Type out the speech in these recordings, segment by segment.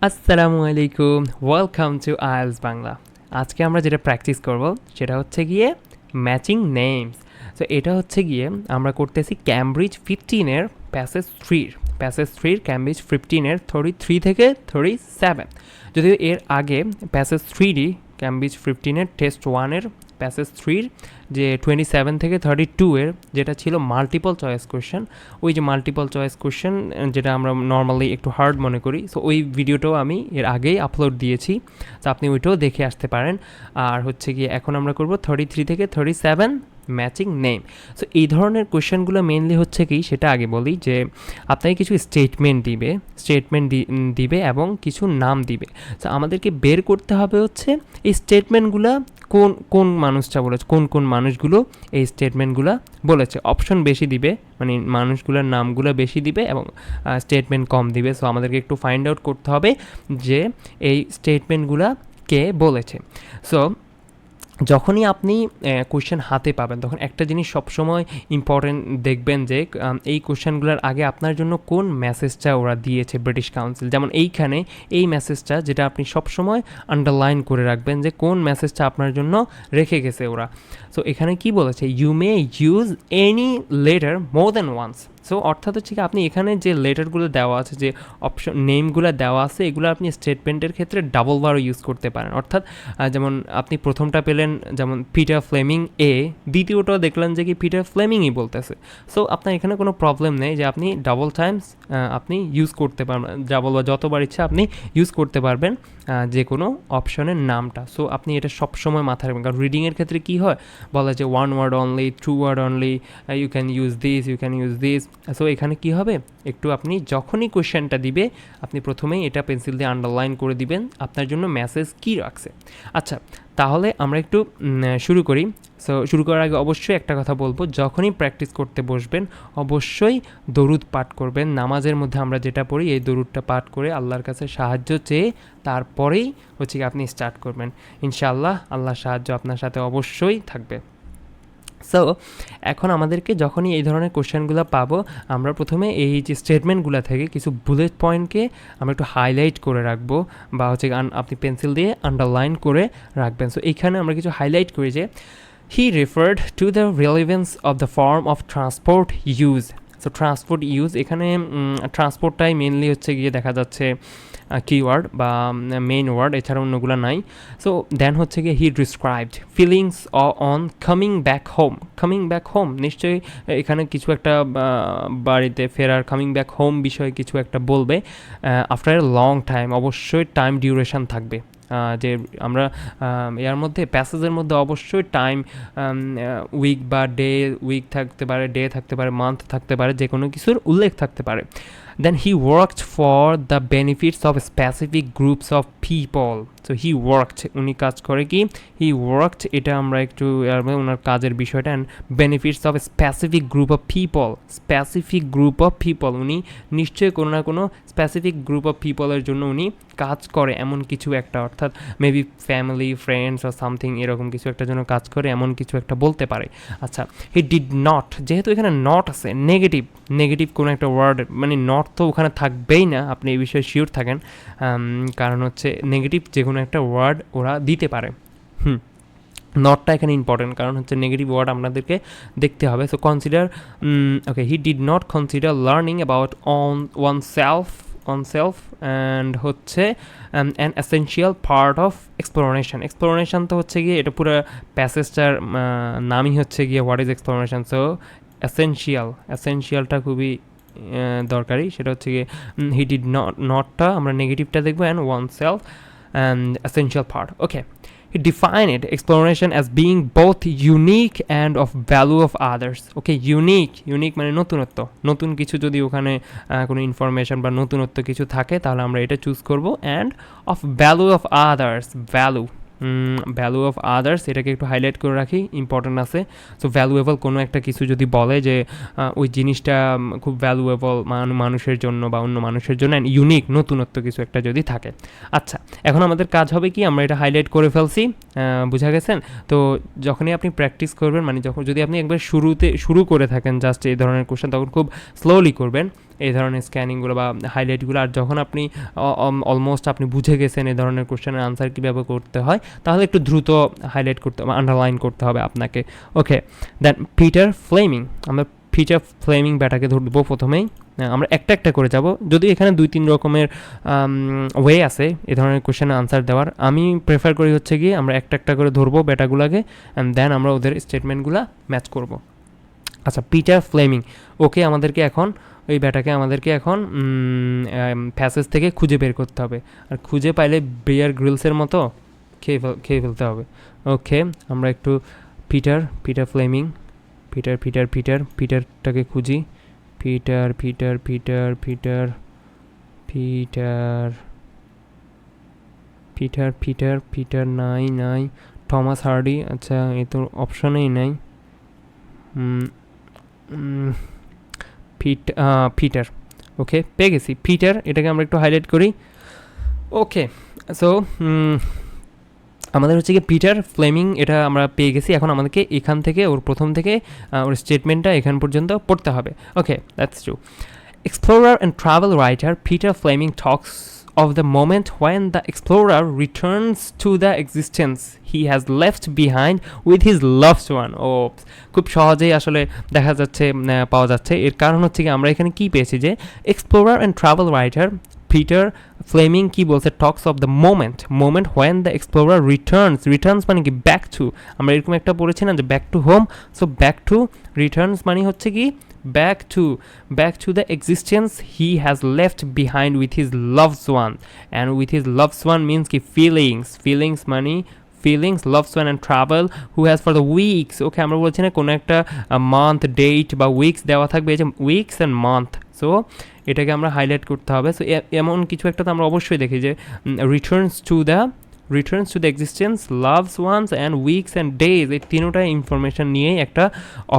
আসসালামু আলাইকুম, welcome to IELTS Bangla. আজকে আমরা যেটা প্র্যাকটিস করব সেটা হচ্ছে গিয়ে ম্যাচিং নেমস। তো এটা হচ্ছে গিয়ে আমরা করতেছি ক্যামব্রিজ 15-এর প্যাসেজ থ্রির ক্যামব্রিজ 15-এর 33 থেকে 37। যদিও এর আগে প্যাসেজ 3ডি ক্যামব্রিজ 15-এর টেস্ট 1-এর প্যাসেজ 3-র যে 27 থেকে 32-এর যেটা ছিল মাল্টিপল চয়েস কোয়েশ্চেন, ওই যে মাল্টিপল চয়েস কোয়েশ্চেন যেটা আমরা নর্মালি একটু হার্ড মনে করি, সো ওই ভিডিওটাও আমি এর আগেই আপলোড দিয়েছি, তো আপনি ওইটাও দেখে আসতে পারেন। আর হচ্ছে গিয়ে এখন আমরা করব 33 থেকে 37 ম্যাচিং নেম। সো এই ধরনের কোয়েশ্চেনগুলো মেনলি হচ্ছে কি সেটা আগে বলি, যে আপনাকে কিছু স্টেটমেন্ট দিবে এবং কিছু নাম দিবে। সো আমাদেরকে বের করতে হবে হচ্ছে এই স্টেটমেন্টগুলো কোন কোন মানুষটা বলেছে, কোন মানুষগুলো এই স্টেটমেন্টগুলো বলেছে। অপশন বেশি দিবে, মানে মানুষগুলোর নামগুলো বেশি দিবে এবং স্টেটমেন্ট কম দিবে। সো আমাদেরকে একটু ফাইন্ড আউট করতে হবে যে এই স্টেটমেন্টগুলো কে বলেছে। সো যখনই আপনি কোয়েশ্চেন হাতে পাবেন তখন একটা জিনিস সবসময় ইম্পর্টেন্ট দেখবেন যে এই কোয়েশ্চেনগুলোর আগে আপনার জন্য কোন মেসেজটা ওরা দিয়েছে ব্রিটিশ কাউন্সিল। যেমন এইখানে এই মেসেজটা যেটা আপনি সবসময় আন্ডারলাইন করে রাখবেন যে কোন মেসেজটা আপনার জন্য রেখে গেছে ওরা। সো এখানে কি বলেছে, you may use any letter more than once. So অর্থাৎ হচ্ছে কি আপনি এখানে যে লেটারগুলো দেওয়া আছে, যে অপশন নেমগুলো দেওয়া আছে, এগুলো আপনি স্টেটমেন্টের ক্ষেত্রে ডাবল বারও ইউজ করতে পারেন। অর্থাৎ যেমন আপনি প্রথমটা পেলেন যেমন পিটার ফ্লেমিং এ, দ্বিতীয়টাও দেখলেন যে কি পিটার ফ্লেমিংই বলতেছে। সো আপনার এখানে কোনো প্রবলেম নেই যে আপনি ডাবল টাইমস আপনি ইউজ করতে পারবেন, ডাবল বা যতবার ইচ্ছা আপনি ইউজ করতে পারবেন যে কোনো অপশনের নামটা। সো আপনি এটা সবসময় মাথায় রাখবেন, কারণ রিডিংয়ের ক্ষেত্রে কী হয়, বলা যে one word only, two word only, you can use this. So এখানে কি হবে, একটু আপনি যখনই কোয়েশ্চেনটা দিবে আপনি প্রথমেই এটা পেন্সিল দিয়ে আন্ডারলাইন করে দিবেন আপনার জন্য মেসেজ কী রাখছে। আচ্ছা, তাহলে আমরা একটু শুরু করি। সো শুরু করার আগে অবশ্যই একটা কথা বলবো, যখনই প্র্যাকটিস করতে বসবেন অবশ্যই দরুদ পাঠ করবেন। নামাজের মধ্যে আমরা যেটা পড়ি এই দরুদটা পাঠ করে আল্লাহর কাছে সাহায্য চেয়ে তারপরেই হচ্ছে কি আপনি স্টার্ট করবেন। ইনশাআল্লাহ আল্লাহর সাহায্য আপনার সাথে অবশ্যই থাকবে। সো এখন আমাদেরকে যখনই এই ধরনের কোশ্চেনগুলো পাবো, আমরা প্রথমে এই যে স্টেটমেন্টগুলো থেকে কিছু বুলেট পয়েন্টকে আমরা একটু হাইলাইট করে রাখবো, বা হচ্ছে আপনি পেন্সিল দিয়ে আন্ডারলাইন করে রাখবেন। সো এইখানে আমরা কিছু হাইলাইট করি যে he referred to the relevance of the form of transport use. So transport use, এখানে ট্রান্সপোর্টটাই মেনলি হচ্ছে গিয়ে দেখা যাচ্ছে কিওয়ার্ড বা মেইন ওয়ার্ড, এছাড়া অন্যগুলো নাই। সো দেন হচ্ছে গিয়ে he described feelings on coming back home. নিশ্চয়ই এখানে কিছু একটা বাড়িতে ফেরার, কামিং ব্যাক হোম বিষয়ে কিছু একটা বলবে আফটার এ লং টাইম। অবশ্যই টাইম ডিউরেশন থাকবে, যে আমরা এর মধ্যে প্যাসেজের মধ্যে অবশ্যই টাইম, উইক বা উইক থাকতে পারে, ডে থাকতে পারে, মান্থ থাকতে পারে, যে কোনো কিছুর উল্লেখ থাকতে পারে। Then he worked for the benefits of specific groups of people. So he worked, উনি কাজ করে কি, he worked, এটা আমরা একটু ওনার কাজের বিষয়টা, and benefits of specific group of people, উনি নিশ্চয়ই কোনো না কোনো স্পেসিফিক গ্রুপ অফ পিপলের জন্য উনি কাজ করে এমন কিছু একটা, অর্থাৎ মেবি ফ্যামিলি, ফ্রেন্ডস আর সামথিং এরকম কিছু একটা জন্য কাজ করে এমন কিছু একটা বলতে পারে। আচ্ছা, হি ডিড নট, যেহেতু এখানে নট আছে, নেগেটিভ কোনো একটা ওয়ার্ড, মানে নট তো ওখানে থাকবেই না, আপনি এই বিষয়ে শিওর থাকেন, কারণ হচ্ছে নেগেটিভ যে কোনো একটা ওয়ার্ড ওরা দিতে পারে। নটটা এখানে ইম্পর্টেন্ট, কারণ হচ্ছে নেগেটিভ ওয়ার্ড আপনাদেরকে দেখতে হবে। So consider, okay, he did not consider learning about oneself and হচ্ছে an essential part of exploration তো হচ্ছে গিয়ে এটা পুরো প্যাসেজটার নামই হচ্ছে গিয়ে হোয়াট ইজ এক্সপ্লোরেশন। সো এসেনশিয়ালটা খুবই দরকারি, সেটা হচ্ছে গিয়ে হি ডিড নটটা আমরা নেগেটিভটা দেখবো, and one self and essential part. Okay, he defined exploration as being both unique and of value of others. Okay, unique মানে নতুন কিছু, যদি ওখানে কোনো ইনফরমেশন বা নতুনত্ব কিছু থাকে তাহলে আমরা এটা চুজ করব, and of value of others, value of others, এটাকে একটু হাইলাইট করে রাখি, ইম্পর্টেন্ট আছে। সো ভ্যালুয়েবল কোনো একটা কিছু যদি বলে যে ওই জিনিসটা খুব ভ্যালুয়েবল মানুষের জন্য বা অন্য মানুষের জন্য, অ্যান্ড ইউনিক, নতুনত্ব কিছু একটা যদি থাকে। আচ্ছা, এখন আমাদের কাজ হবে কি, আমরা এটা হাইলাইট করে ফেলছি, বুঝা গেছেন? তো যখনই আপনি প্র্যাকটিস করবেন, মানে যদি আপনি একবার শুরু করে থাকেন জাস্ট এই ধরনের কোশ্চেন, তখন খুব স্লোলি করবেন, এই ধরনের স্ক্যানিংগুলো বা হাইলাইটগুলো। আর যখন আপনি অলমোস্ট আপনি বুঝে গেছেন এই ধরনের কোশ্চেনের আনসার কীভাবে করতে হয়, তাহলে একটু দ্রুত হাইলাইট করতে হবে, আন্ডারলাইন করতে হবে আপনাকে। ওকে, দেন পিটার ফ্লেমিং। আমরা পিটার ফ্লেমিং ব্যাটাকে ধরবো প্রথমেই। আমরা একটা একটা করে যাব, যদি এখানে 2-3 রকমের ওয়ে আছে এই ধরনের কোশ্চেনের আনসার দেওয়ার। আমি প্রেফার করি হচ্ছে কি আমরা একটা একটা করে ধরবো ব্যাটাগুলোকে, অ্যান্ড দেন আমরা ওদের স্টেটমেন্টগুলো ম্যাচ করব। আচ্ছা, পিটার ফ্লেমিং। ওকে, আমাদেরকে এখন ওই ব্যাটাকে আমাদেরকে এখন প্যাসেজ থেকে খুঁজে বের করতে হবে, আর খুঁজে পাইলে বিয়ার গ্রিলসের মতো খেয়ে ফেলতে হবে। ওকে, আমরা একটু পিটার ফ্লেমিং, পিটারটাকে খুঁজি। Peter Peter Peter Peter Peter Peter Peter Peter নাই। টমাস হার্ডি, আচ্ছা এ তো অপশনেই নাই। পিটার। ওকে, পেয়ে গেছি পিটার, এটাকে আমরা একটু হাইলাইট করি। ওকে, সো আমাদের হচ্ছে কি পিটার ফ্লেমিং, এটা আমরা পেয়ে গেছি। এখন আমাদেরকে এখান থেকে ওর প্রথম থেকে ওর স্টেটমেন্টটা এখান পর্যন্ত পড়তে হবে। Okay, that's true. Explorer and travel writer Peter Fleming talks of the moment when the explorer returns to the existence he has left behind with his loved one. ও খুব সহজেই আসলে দেখা যাচ্ছে, পাওয়া যাচ্ছে। এর কারণ হচ্ছে কি আমরা এখানে কি পেয়েছি যে explorer and travel writer Peter Fleming কি বলছে, talks of the moment when the explorer returns মানে কি ব্যাক টু। আমরা এরকম একটা পড়েছি না যে back to home, so back to Returns মানে হচ্ছে কি back to the existence he has left behind with his loved one, and with his loved one means ki feelings money feelings, loved one and travel who has for the weeks. ওকে, আমরা বলছি না কোনো একটা month date বা weeks দেওয়া থাকবে, এই যে উইকস অ্যান্ড মান্থ, সো এটাকে আমরা হাইলাইট করতে হবে। সো এমন কিছু একটা তো আমরা অবশ্যই দেখি যে returns to the existence, loves once and weeks and days, এই তিনোটা ইনফরমেশন নিয়েই একটা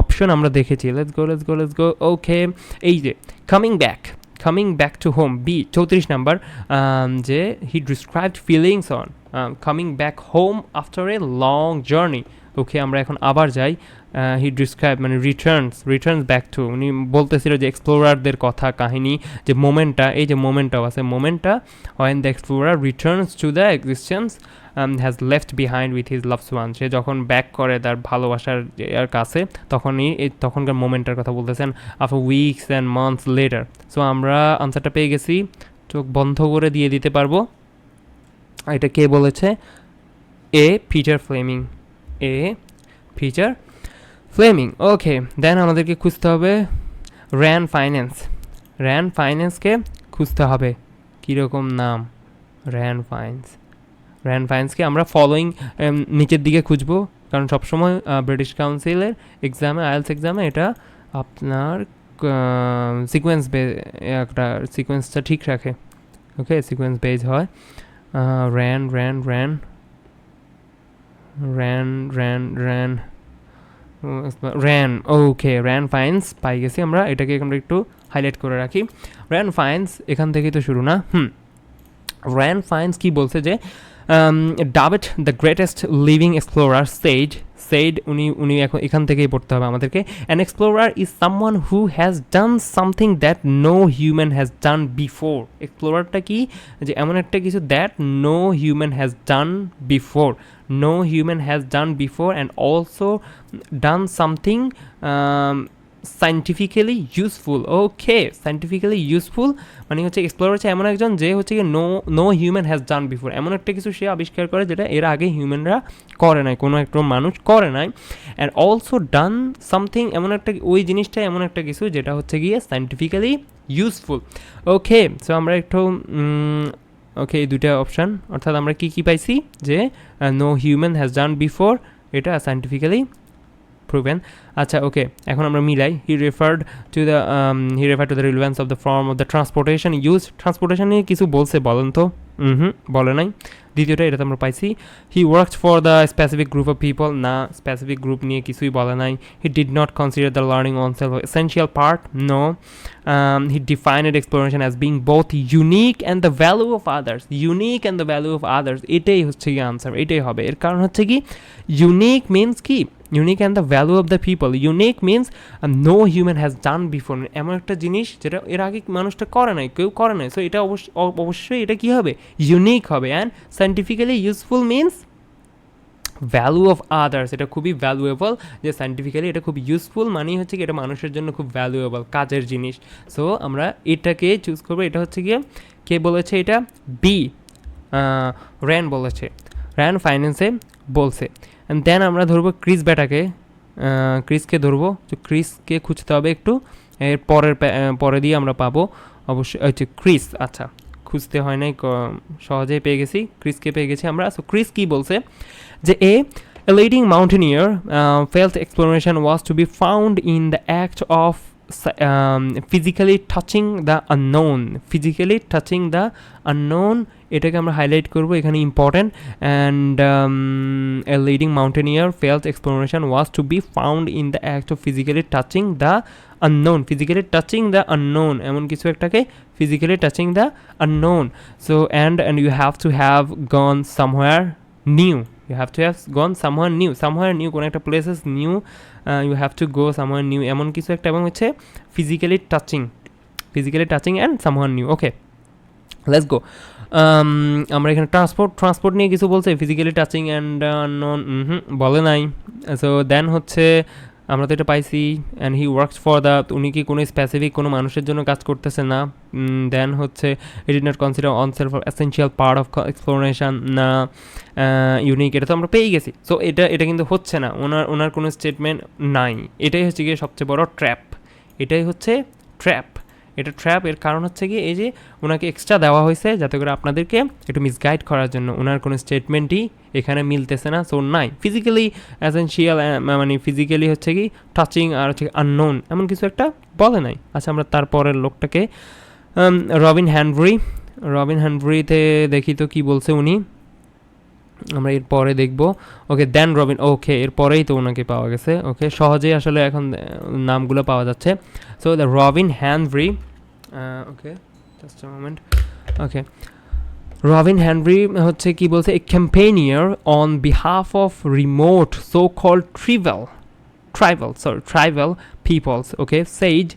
অপশন আমরা দেখেছি। Let's go. ওকে, এই যে coming back to home, B 34 number, যে he described feelings on coming back home after a long journey. Okay, আমরা এখন আবার যাই। হি ডিসক্রাইব মানে রিটার্নস ব্যাক টু, উনি বলতেছিল যে এক্সপ্লোরারদের কথা, কাহিনী, যে মোমেন্টটা, এই যে মোমেন্টটাও আছে, মোমেন্টটা when the explorer returns to the existence has left behind with his loves one. সে যখন ব্যাক করে তার ভালোবাসার কাছে, তখনকার মোমেন্টটার কথা বলতেছেন, after weeks and months later. So আমরা আনসারটা পেয়ে গেছি, চোখ বন্ধ করে দিয়ে দিতে পারবো। এটা কে বলেছে? Peter Fleming. ওকে, দেন আমাদেরকে খুঁজতে হবে র্যান ফাইন্যান্সকে খুঁজতে হবে। কীরকম নাম? র্যান ফাইন্যান্সকে আমরা ফলোয়িং নিচের দিকে খুঁজবো, কারণ সবসময় ব্রিটিশ কাউন্সিলের এক্সামে, আইএলস এক্সামে এটা আপনার সিকোয়েন্সটা ঠিক রাখে। ওকে, সিকোয়েন্স বেজ হয়। ওকে, র্যান ফাইন্স পাই গেছি আমরা। এটাকে আমরা একটু হাইলাইট করে রাখি। র্যান ফাইন্স এখান থেকেই তো শুরু না। র্যান ফাইন্স কি বলছে যে dubbed the greatest living explorer said উনি এখন এখান থেকেই পড়তে হবে আমাদেরকে। An explorer is someone who has done something that no human has done before. এক্সপ্লোরারটা কি? যে এমন একটা কিছু that no human has done before and also done something scientifically useful. Okay, scientifically useful মানে হচ্ছে এক্সপ্লোরার হচ্ছে এমন একজন যে হচ্ছে কি no human has done before, এমন একটা কিছু সে আবিষ্কার করে যেটা এর আগে হিউম্যানরা করে নাই, কোনো একটা মানুষ করে নাই। অ্যান্ড অলসো ডান সামথিং, এমন একটা ওই জিনিসটা এমন একটা কিছু যেটা হচ্ছে গিয়ে সায়েন্টিফিক্যালি ইউজফুল। ওকে, সো আমরা একটু ওকে, এই দুইটা অপশান, অর্থাৎ আমরা কি পাইছি যে no human has done before, এটা সায়েন্টিফিক্যালি proven. আচ্ছা, ওকে, এখন আমরা মিলাই। He referred to the relevance of the form of the transportation use. Transportation নিয়ে কিছু বলছে, বলেন তো? বলে নাই। দ্বিতীয়টা এটা তো আমরা পাইছি। He worked for the specific group of people, no, specific group নিয়ে কিছুই বলে নাই। He did not consider the learning on self essential part, no. He defined exploration as being both unique and the value of others. এটাই হচ্ছে কি answer, এটাই হবে। এর কারণ হচ্ছে কি ইউনিক মিনস কি unique and the value of the people. Unique means no human has done before, এমন একটা জিনিস যেটা এর আগে মানুষটা করে নাই, কেউ করে নাই, সো এটা অবশ্যই এটা কী হবে, ইউনিক হবে। And scientifically useful means value of others, এটা খুবই ভ্যালুয়েবল, যে সায়েন্টিফিক্যালি এটা খুব ইউজফুল মানেই হচ্ছে কি এটা মানুষের জন্য খুব ভ্যালুয়েবল কাজের জিনিস। সো আমরা এটাকে চুজ করবো। এটা হচ্ছে গিয়ে কে বলেছে এটা, বি র্যান বলেছে, র্যান ফাইন্যান্সে বলছে। অ্যান্ড দেন আমরা ধরবো ক্রিস ব্যাটাকে, ক্রিসকে ধরবো। তো ক্রিসকে খুঁজতে হবে একটু, এর পরে দিয়ে আমরা পাবো অবশ্যই হচ্ছে ক্রিস। আচ্ছা, খুঁজতে হয় নাই, সহজেই পেয়ে গেছি, ক্রিসকে পেয়ে গেছি আমরা। সো ক্রিস কী বলছে যে a leading mountaineer felt exploration was to be found in the act of physically touching the unknown, physically touching the unknown, এটাকে আমরা হাইলাইট করবো এখানে, important. And a leading mountaineer felt exploration was to be found in the act of physically touching the unknown, physically touching the unknown, এমন কিছু একটাকে physically touching the unknown. So and you have to have gone somewhere new, you have to have gone somewhere new, কোনো একটা places new, you have to go somewhere new, এমন কিছু একটা, এবং হচ্ছে physically touching and somewhere new. Okay, let's go. আমরা এখানে transport নিয়ে কিছু বলছে, ফিজিক্যালি টাচিং অ্যান্ড নন বলে নাই। সো দেন হচ্ছে আমরা তো এটা পাইছি, and he works for the, উনি কি কোনো স্পেসিফিক কোনো মানুষের জন্য কাজ করতেছে না। দেন হচ্ছে it did not consider on self essential part of exploration, না ইউনিক, এটা তো আমরা পেয়ে গেছি। সো এটা কিন্তু হচ্ছে না, ওনার কোনো স্টেটমেন্ট নাই। এটাই হচ্ছে গিয়ে সবচেয়ে বড় ট্র্যাপ, এটাই হচ্ছে ট্র্যাপ। এটা ট্র্যাপ, এর কারণ হচ্ছে কি এই যে ওনাকে এক্সট্রা দেওয়া হয়েছে যাতে করে আপনাদেরকে একটু মিসগাইড করার জন্য, ওনার কোনো স্টেটমেন্টই এখানে মিলতেছে না। সো নাই ফিজিক্যালি এসেনশিয়াল, মানে ফিজিক্যালি হচ্ছে কি টাচিং আর হচ্ছে আননোন, এমন কিছু একটা বলে নাই। আচ্ছা, আমরা তারপরের লোকটাকে রবিন হ্যানভ্রিতে দেখি তো কি বলছে উনি, আমরা এর পরে দেখবো। ওকে, দেন রবিন, ওকে এরপরেই তো ওনাকে পাওয়া গেছে। ওকে, সহজেই আসলে এখন নামগুলো পাওয়া যাচ্ছে। So the Robin Hanbury, okay just a moment. Okay, Robin Hanbury হচ্ছে কি বলছে, a campaigner on behalf of remote so called tribal peoples, okay, said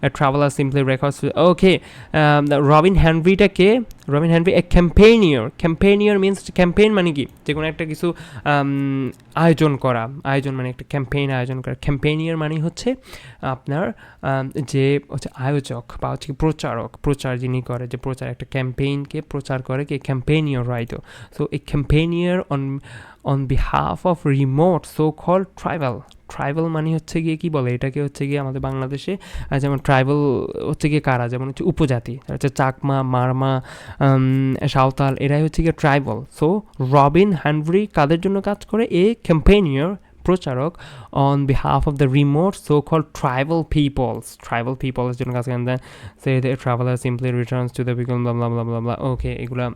a traveler simply records. Okay, Robin হ্যানভ্রিটাকে, Robin Hanbury a campaigner means campaign মানে কি, যে কোনো একটা কিছু আয়োজন মানে একটা ক্যাম্পেইন আয়োজন করা। ক্যাম্পেনিয়ার মানে হচ্ছে আপনার যে হচ্ছে আয়োজক বা হচ্ছে প্রচার যিনি করে, যে প্রচার একটা ক্যাম্পেইনকে প্রচার করে, কি campaigner, right. So a campaigner on behalf of remote so called tribal মানে হচ্ছে গিয়ে কি বলে এটাকে, হচ্ছে গিয়ে আমাদের বাংলাদেশে যেমন ট্রাইবাল হচ্ছে গিয়ে কারা, যেমন হচ্ছে উপজাতি, হচ্ছে চাকমা, মারমা, সাঁওতাল, এরাই হচ্ছে গিয়ে ট্রাইবাল। সো রবিন হ্যানভ্রি কাদের জন্য কাজ করে, এ ক্যাম্পেনিয়ার প্রচারক on behalf of the remote so called tribal peoples জন্য কাজ করেন। দেন সে traveler simply returns to the people blah. Okay, এগুলা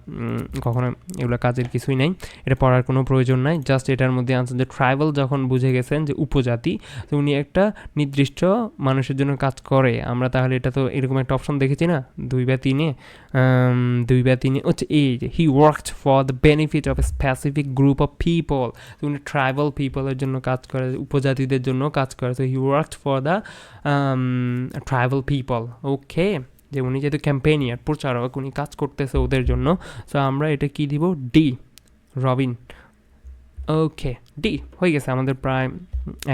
কখনো এগুলো কাজের কিছুই নাই, এটা পড়ার কোনো প্রয়োজন নাই। জাস্ট এটার মধ্যে আনসার যে ট্রাইবাল যখন বুঝে গেছেন যে উপজাতি, তো উনি একটা নির্দিষ্ট মানুষের জন্য কাজ করে। আমরা তাহলে এটা তো এরকম একটা অপশন দেখেছি না 2 বা 3 হচ্ছে এই যে হি worked for the benefit of a specific group of people, তো উনি ট্রাইবাল পিপলের জন্য কাজ করে, উপজাতিদের জন্য কাজ করে। So he worked for the tribal people. Okay, যে উনি যেহেতু ক্যাম্পেনিয়ার প্রচারক, উনি কাজ করতেছে ওদের জন্য। সো আমরা এটা কি দিব, ডি, রবিন। ওকে, ডি হয়ে গেছে আমাদের প্রায়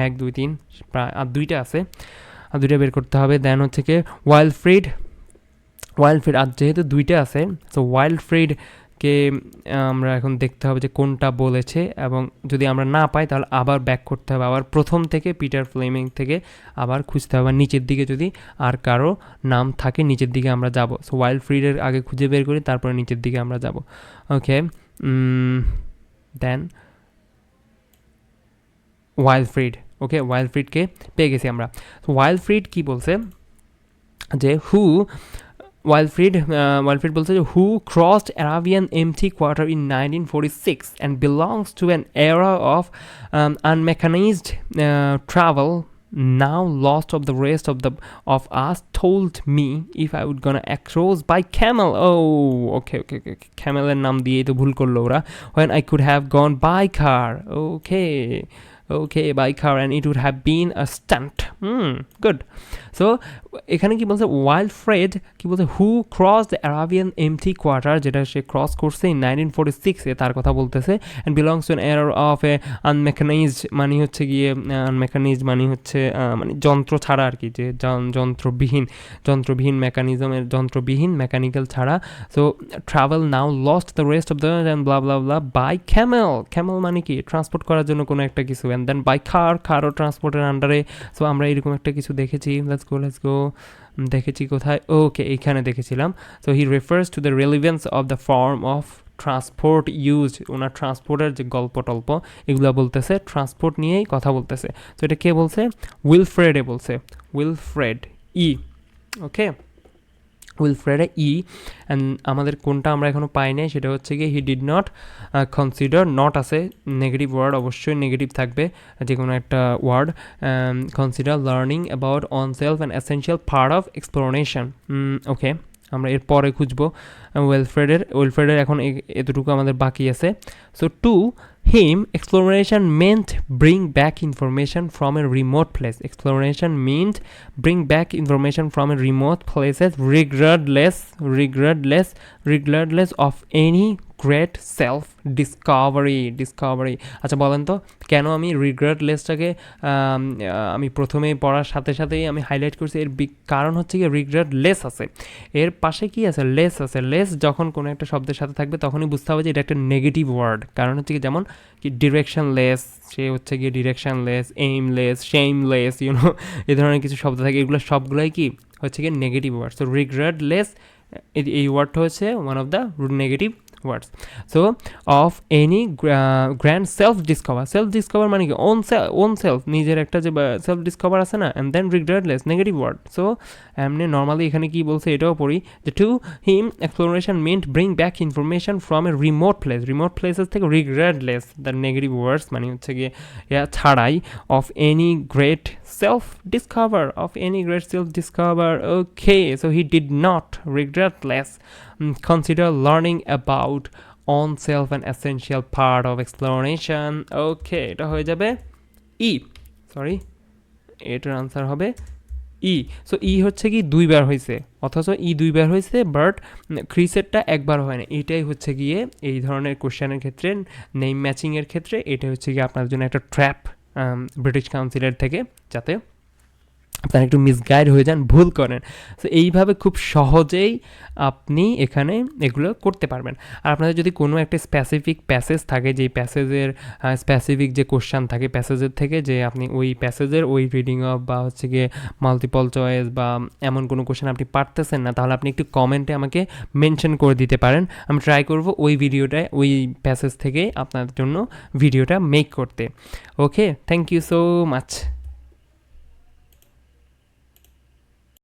1 2 3, প্রায় আর 2টা আছে, আর 2টা বের করতে হবে। দেন হচ্ছে কি ওয়াইল্ডফ্রিড, আর যেহেতু 2টা আছে, সো ওয়াইল্ডফ্রিডকে আমরা এখন দেখতে হবে যে কোনটা বলেছে, এবং যদি আমরা না পাই তাহলে আবার ব্যাক করতে হবে, আবার প্রথম থেকে পিটার ফ্লেমিং থেকে আবার খুঁজতে হবে, নিচের দিকে যদি আর কারো নাম থাকে নিচের দিকে আমরা যাব। সো ওয়াইল্ডফ্রিডের আগে খুঁজে বের করি, তারপরে নিচের দিকে আমরা যাব। ওকে, দেন ওয়াইল্ডফ্রিডকে পেয়ে গেছি আমরা। ওয়াইল্ডফ্রিড কি বলছে যে ওয়াইল্ডফ্রিড বলছে যে হু crossed Arabian empty quarter in 1946 and belongs to an era of unmechanized travel now lost of the rest of us, told me if I would gonna across by camel. Okay, camel এর নাম দিয়ে তো ভুল করলো ওরা, when I could have gone by car. Okay, okay by car and it would have been a stunt good so এখানে কি বলছে ওয়াইলফ্রেড কি বলছে who cross the Arabian empty quarter যেটা সে ক্রস করছে ইন 1946-এ তার কথা বলতেছে and belongs to an era of a unmechanized মানে হচ্ছে গিয়ে আনমেকানাইজড মানে হচ্ছে মানে যন্ত্র ছাড়া আর কি যে যন্ত্রবিহীন মেকানিজমের যন্ত্রবিহীন মেকানিক্যাল ছাড়া so travel now lost the rest of the and bla bla bla by camel মানে কি ট্রান্সপোর্ট করার জন্য কোনো একটা কিছু অ্যান্ড দেন বাই কারও ট্রান্সপোর্টের আন্ডারে সো আমরা এরকম একটা কিছু দেখেছি লেটস গো দেখেছি কোথায় ওকে এইখানে দেখেছিলাম so he refers to the relevance of the form of transport use ওনার ট্রান্সপোর্টের যে গল্প টল্প এগুলো বলতেছে ট্রান্সপোর্ট নিয়েই কথা বলতেছে তো এটা কে বলছে উইলফ্রেডে বলছে উইলফ্রেড ই ওকে উইলফ্রেড ই অ্যান্ড আমাদের কোনটা আমরা এখনও পাই নাই সেটা হচ্ছে কি he did not consider not আছে নেগেটিভ ওয়ার্ড অবশ্যই নেগেটিভ থাকবে যে কোনো একটা word consider learning about oneself and essential part of exploration okay আমরা এর পরে খুঁজবো উইলফ্রেডের এখন এতটুকু আমাদের বাকি আছে so to him exploration meant bring back information from a remote place exploration meant bring back information from a remote places regardless of any great self Discovery আচ্ছা বলেন তো কেন আমি রিগ্রেটলেসটাকে আমি প্রথমেই পড়ার সাথে সাথেই আমি হাইলাইট করছি এর কারণ হচ্ছে কি রিগ্রেটলেস আছে এর পাশে কি আছে লেস আছে লেস যখন কোনো একটা শব্দের সাথে থাকবে তখনই বুঝতে হবে যে এটা একটা নেগেটিভ ওয়ার্ড কারণ হচ্ছে কি যেমন কি ডিরেকশনলেস সে হচ্ছে গিয়ে ডিরেকশনলেস এইমলেস শেমলেস ইউনো এই ধরনের কিছু শব্দ থাকে এগুলো সবগুলোই কি হচ্ছে গিয়ে নেগেটিভ ওয়ার্ড সো রিগ্রেটলেস এই ওয়ার্ডটা হচ্ছে one of the negative words so of any grand self discover মানে কি own self নিজের একটা যে self discover আছে না and then regardless negative word so এমনি নর্মালি এখানে কি বলছে এটাও পড়ি যে to him exploration meant bring back information from a remote places থেকে regardless the negative words মানে হচ্ছে গিয়ে ছাড়াই of any great self discover okay so he did not regardless consider learning about own self an essential part of exploration okay এটা হয়ে যাবে এটার answer হবে সো হচ্ছে কি দুইবার হয়েছে অথচ দুইবার হয়েছে বাট ক্রিসেটটা একবার হয় না এটাই হচ্ছে গিয়ে এই ধরনের কোশ্চেনের ক্ষেত্রে নেম ম্যাচিংয়ের ক্ষেত্রে এটা হচ্ছে গিয়ে আপনার জন্য একটা ট্র্যাপ ব্রিটিশ কাউন্সিলের থেকে যাতে আপনারা একটু মিসগাইড হয়ে যান ভুল করেন তো এইভাবে খুব সহজেই আপনি এখানে এগুলো করতে পারবেন আর আপনাদের যদি কোনো একটা স্পেসিফিক প্যাসেজ থাকে যেই প্যাসেজের স্পেসিফিক যে কোশ্চেন থাকে প্যাসেজের থেকে যে আপনি ওই প্যাসেজের ওই রিডিং অফ বা হচ্ছে গিয়ে মাল্টিপল চয়েস বা এমন কোনো কোশ্চেন আপনি পারতেছেন না তাহলে আপনি একটু কমেন্টে আমাকে মেনশন করে দিতে পারেন আমি ট্রাই করব ওই ভিডিওটা ওই প্যাসেজ থেকে আপনার জন্য ভিডিওটা মেক করতে okay thank you so much